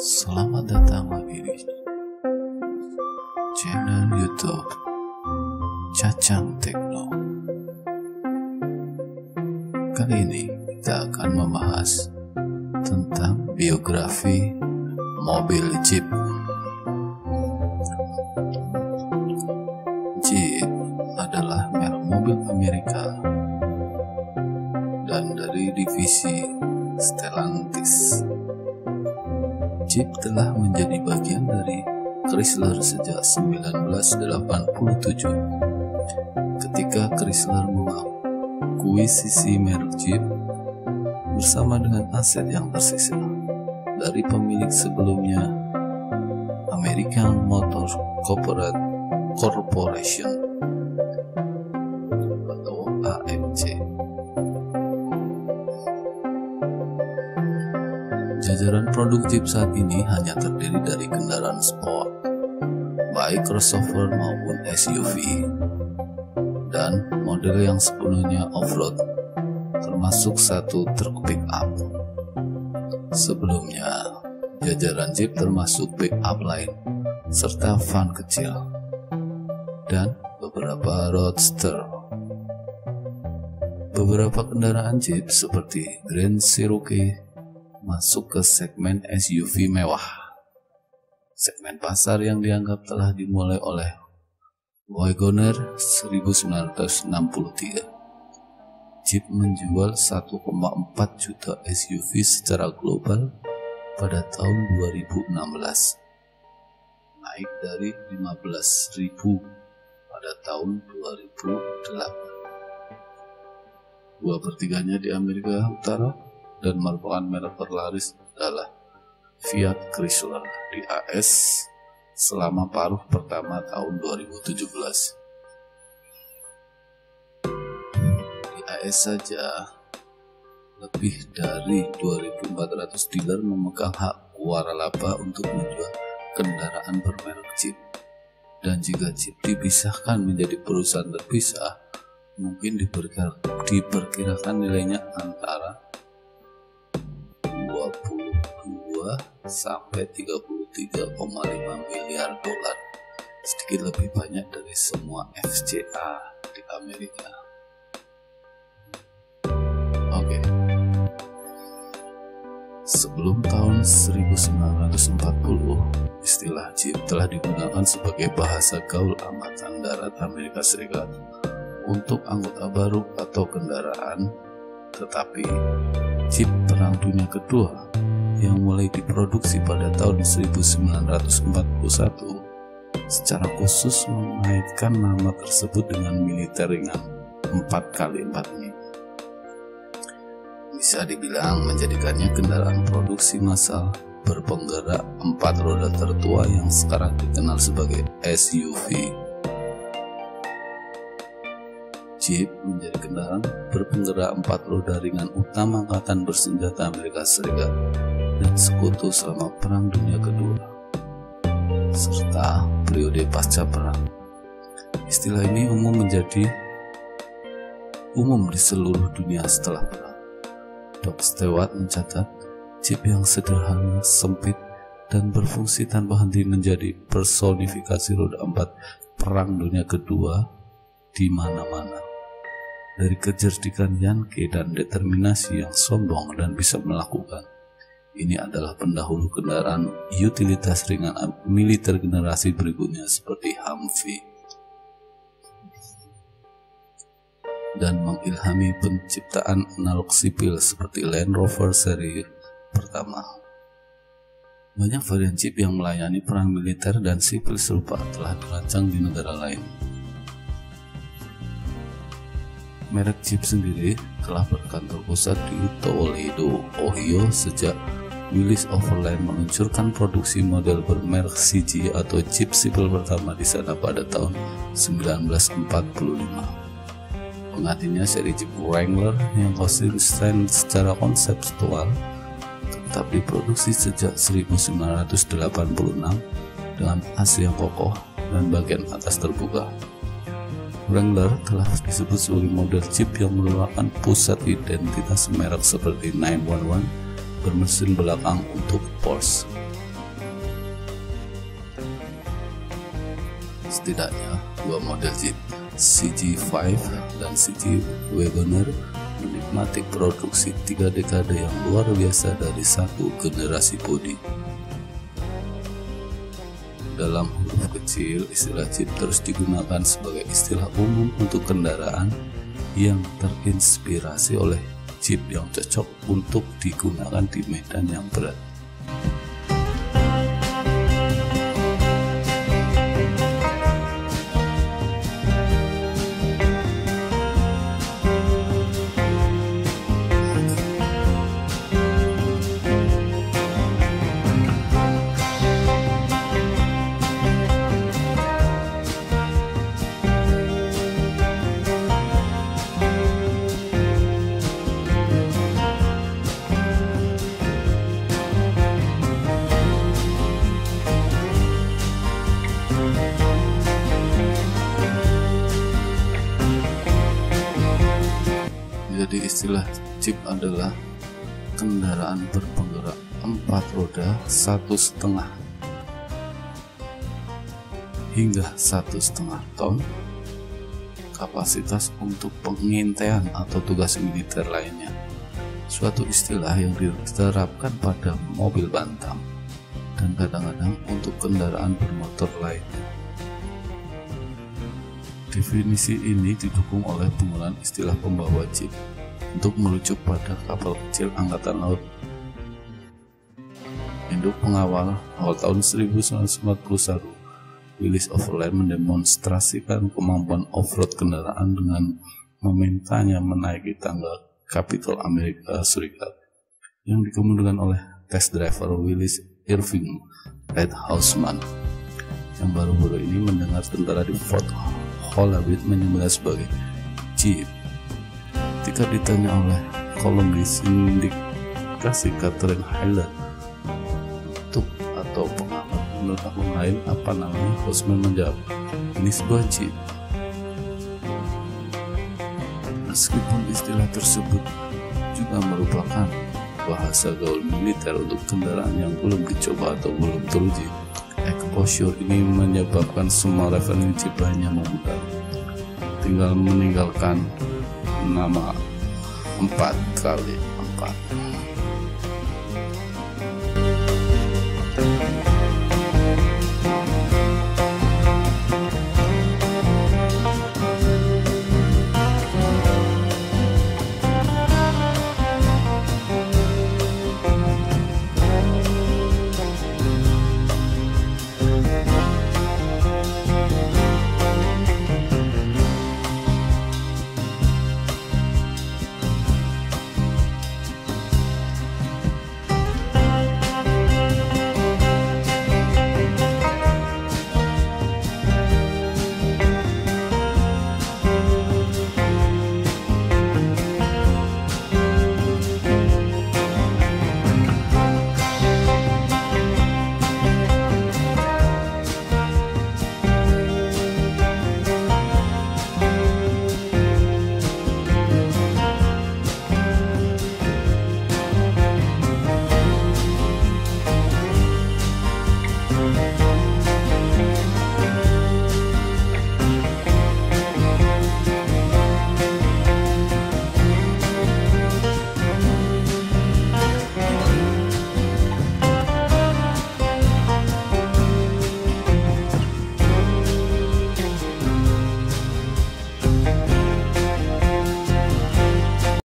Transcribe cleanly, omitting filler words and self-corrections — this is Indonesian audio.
Selamat datang lagi di channel YouTube Cacang Tekno. Kali ini kita akan membahas tentang biografi mobil Jeep. Jeep adalah merek mobil Amerika dan dari divisi Stellantis. Jeep telah menjadi bagian dari Chrysler sejak 1987 ketika Chrysler mengakuisisi merek Jeep bersama dengan aset yang tersisa dari pemilik sebelumnya, American Motor Corporation atau AMC. Jajaran produk Jeep saat ini hanya terdiri dari kendaraan sport, baik crossover maupun SUV, dan model yang sepenuhnya off-road, termasuk satu truk pick-up. Sebelumnya, jajaran Jeep termasuk pick-up lain, serta van kecil, dan beberapa roadster. Beberapa kendaraan Jeep seperti Grand Cherokee masuk ke segmen SUV mewah, segmen pasar yang dianggap telah dimulai oleh Wagoneer 1963. Jeep menjual 1,4 juta SUV secara global pada tahun 2016, naik dari 15.000 pada tahun 2008. 2/3 di Amerika Utara dan merupakan merek terlaris adalah Fiat Chrysler di AS selama paruh pertama tahun 2017. Di AS saja, lebih dari 2.400 dealer memegang hak waralaba untuk menjual kendaraan bermerek Jeep. Dan jika Jeep dipisahkan menjadi perusahaan terpisah, mungkin diperkirakan nilainya antara 22 sampai 33,5 miliar dolar, sedikit lebih banyak dari semua FCA di Amerika. Oke. Sebelum tahun 1940, istilah Jeep telah digunakan sebagai bahasa gaul Angkatan Darat Amerika Serikat untuk anggota baru atau kendaraan, tetapi Jeep Perang Dunia Kedua yang mulai diproduksi pada tahun 1941 secara khusus mengaitkan nama tersebut dengan militer ringan 4x4 ini. Bisa dibilang menjadikannya kendaraan produksi massal berpenggerak 4 roda tertua yang sekarang dikenal sebagai SUV. Jeep menjadi kendaraan berpenggerak 4 roda ringan utama Angkatan Bersenjata Amerika Serikat dan sekutu selama Perang Dunia Kedua serta periode pasca perang. Istilah ini umum di seluruh dunia setelah perang. Doc Stewart mencatat Jeep yang sederhana, sempit, dan berfungsi tanpa henti menjadi personifikasi roda 4 Perang Dunia Kedua di mana-mana. Dari kecerdikan Yankee dan determinasi yang sombong dan bisa melakukan, ini adalah pendahulu kendaraan utilitas ringan militer generasi berikutnya seperti Humvee, dan mengilhami penciptaan analog sipil seperti Land Rover seri pertama. Banyak varian Jeep yang melayani perang militer dan sipil serupa telah dirancang di negara lain. Merek Jeep sendiri telah berkantor pusat di Toledo, Ohio sejak Willys Overland meluncurkan produksi model bermerek CG atau Jeep sipil pertama di sana pada tahun 1945. Penggantinya seri Jeep Wrangler yang konsisten secara konseptual tetap diproduksi sejak 1986 dengan as yang kokoh dan bagian atas terbuka. Wrangler telah disebut sebagai model Jeep yang merupakan pusat identitas merek seperti 911 bermesin belakang untuk Porsche, Setidaknya dua model Jeep, CG5 dan CG Wagoner, menikmati produksi 3 dekade yang luar biasa dari satu generasi bodi. Dalam huruf kecil, istilah Jeep terus digunakan sebagai istilah umum untuk kendaraan yang terinspirasi oleh Jeep yang cocok untuk digunakan di medan yang berat. Jadi istilah Jeep adalah kendaraan berpenggerak 4 roda 1,5 hingga 1,5 ton, kapasitas untuk pengintaian atau tugas militer lainnya. Suatu istilah yang diterapkan pada mobil bantam dan kadang-kadang untuk kendaraan bermotor lainnya. Definisi ini didukung oleh penggunaan istilah pembawa Jeep untuk merujuk pada kapal kecil angkatan laut. Induk pengawal awal tahun 1941, Willis Overland mendemonstrasikan kemampuan off-road kendaraan dengan memintanya menaiki tangga Capitol Amerika Serikat yang dikemudikan oleh test driver Willis Irving Red Houseman, yang baru-baru ini mendengar tentara di Fort Holloway menyebutnya sebagai Jeep. Ketika ditanya oleh kolumnis sindikasi Catherine Hyler untuk atau pengamat menurut akun lain apa namanya, Houseman menjawab, ini sebuah Jeep. Meskipun istilah tersebut juga merupakan bahasa gaul militer untuk kendaraan yang belum dicoba atau belum teruji, exposure ini menyebabkan semua referensi banyak memudar. Tinggal meninggalkan nama 4x4.